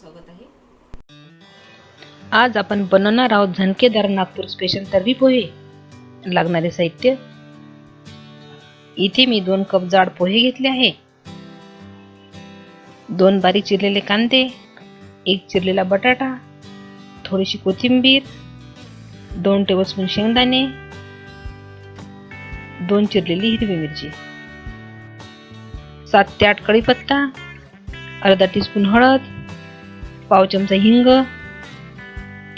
स्वागत आहे. आज आपण बनवणार आहोत झणकेदार नागपूर स्पेशल तर्री पोहे. लागणारे साहित्य: इथे मी 2 कप जाड पोहे घेतले आहे, 2 बारीक चिरलेले कांदे, 1 चिरलेला बटाटा, थोडीशी कोथिंबीर, 2 टेबलस्पून शेंगदाणे, 2 चिरलेली हिरवी मिरची, 7 ते 8 कढीपत्ता, अर्धा टीस्पून हळद, पाव चमचा हिंग,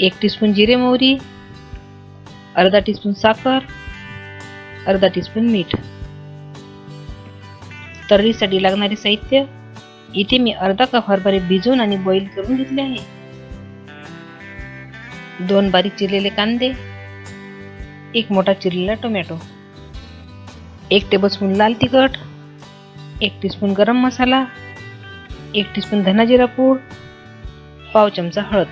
1 टीस्पून जिरे मोहरी, अर्धा टीस्पून साखर, अर्धा टीस्पून मीठ. तर्रीसाठी लागणारे साहित्य: इथे मी अर्धा कप हरभरे भिजवून आणि बॉईल करून घेतले आहे, 2 बारीक चिरलेले कांदे, 1 मोठा चिरलेला टोमॅटो, 1 टेबलस्पून लाल तिखट, 1 टीस्पून गरम मसाला, 1 टीस्पून धना जिरा पूड, पाव चमचा हळद,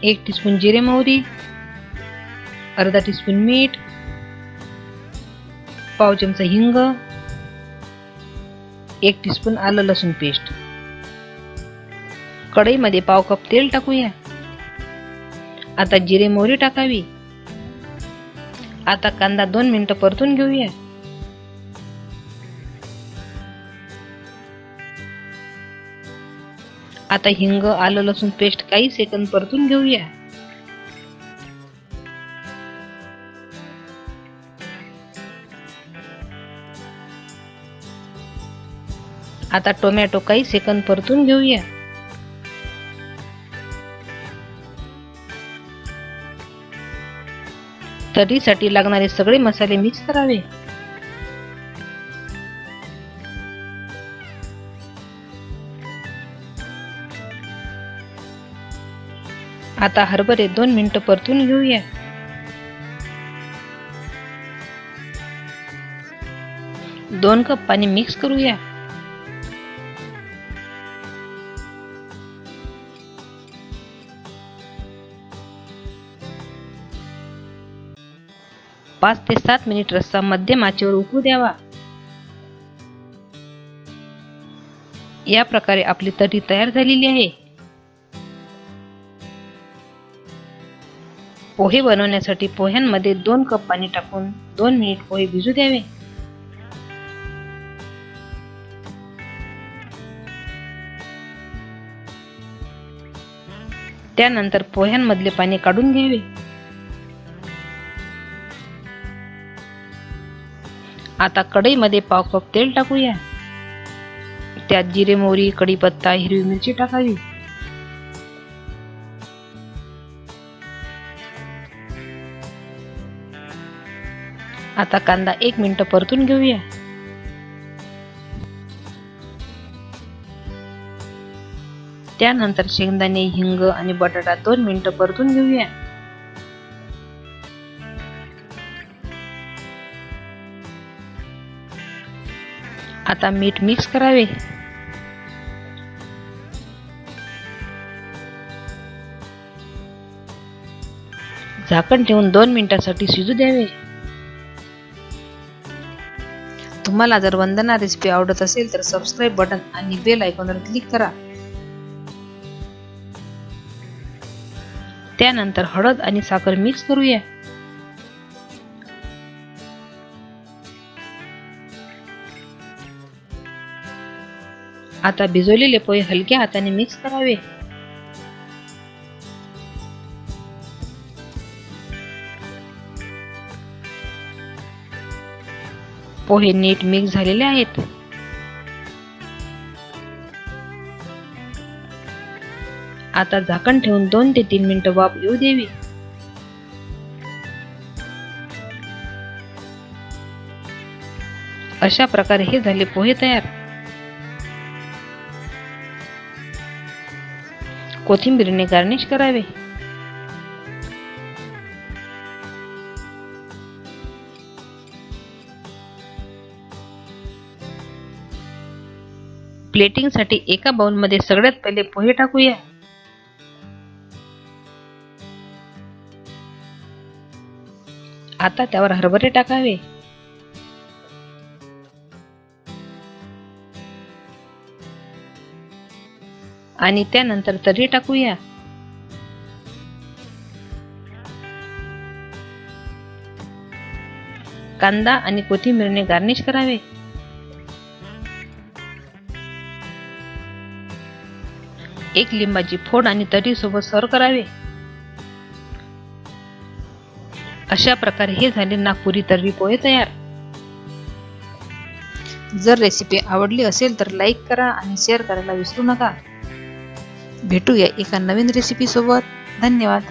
1 टीस्पून जिरे मोहरी, अर्धा टीस्पून मीठ, पाव चमचा हिंग, 1 टीस्पून आलं लसूण पेस्ट. कढईमध्ये पाव कप तेल टाकूया. आता जिरे मोहरी टाकावी. आता कांदा 2 मिनिटं परतून घेऊया. आता हिंग, आलं लसूण पेस्ट काही सेकंद परतून घेऊया. आता टोमॅटो काही सेकंद परतून घेऊया. तर्रीसाठी लागणारे सगळे मसाले मिक्स करावे. आता हरभरे 2 मिनिटं परतून घेऊया. दोन कप पाणी मिक्स करूया. पाच ते 7 मिनिट रस्सा मध्यम आचेवर उकळू द्यावा. या प्रकारे आपली तर्री तयार झालेली आहे. पोहे बनवण्यासाठी पोह्यांमध्ये 2 कप पाणी टाकून 2 मिनिट पोहे भिजू द्यावे. त्यानंतर पोह्यांमधले पाणी काढून घ्यावे. आता कढईमध्ये पाव कप तेल टाकूया. त्यात जिरे मोहरी, कढीपत्ता, हिरवी मिरची टाकावी. आता कांदा 1 मिनिट परतून घेऊया. त्यानंतर शेंगदाणे, हिंग आणि बटाटा 2 मिनिट परतून घेऊया. आता मीठ मिक्स करावे. झाकण ठेवून 2 मिनिटांसाठी शिजू द्यावे. तुम्हाला जर वंदना रेसिपी आवडत असेल तर सबस्क्राईब बटन आणि बेल आयकॉनवर क्लिक करा. त्यानंतर हळद आणि साखर मिक्स करूया. आता भिजवलेले पोहे हलक्या हाताने मिक्स करावे. पोहे नीट मिक्स झालेले आहेत. आता झाकण ठेवून 2 ते 3 मिनिटं वाफ येऊ द्यावी. अशा प्रकारे हे झाले पोहे तयार. कोथिंबीरने गार्निश करावे. प्लेटिंगसाठी एका बाउलमध्ये सगळ्यात पहिले पोहे टाकूया. आता त्यावर हरभरे टाकावे. आणि त्यानंतर तर्री टाकूया. कांदा आणि कोथिंबीरने गार्निश करावे. एक लिंबाची फोड आणि तर्री सोबत सर्व करावे. अशा प्रकारे हे झाले नागपुरी तर्री पोहे तयार. जर रेसिपी आवडली असेल तर लाईक करा आणि शेअर करायला विसरू नका. भेटूया एका नवीन रेसिपी सोबत. धन्यवाद.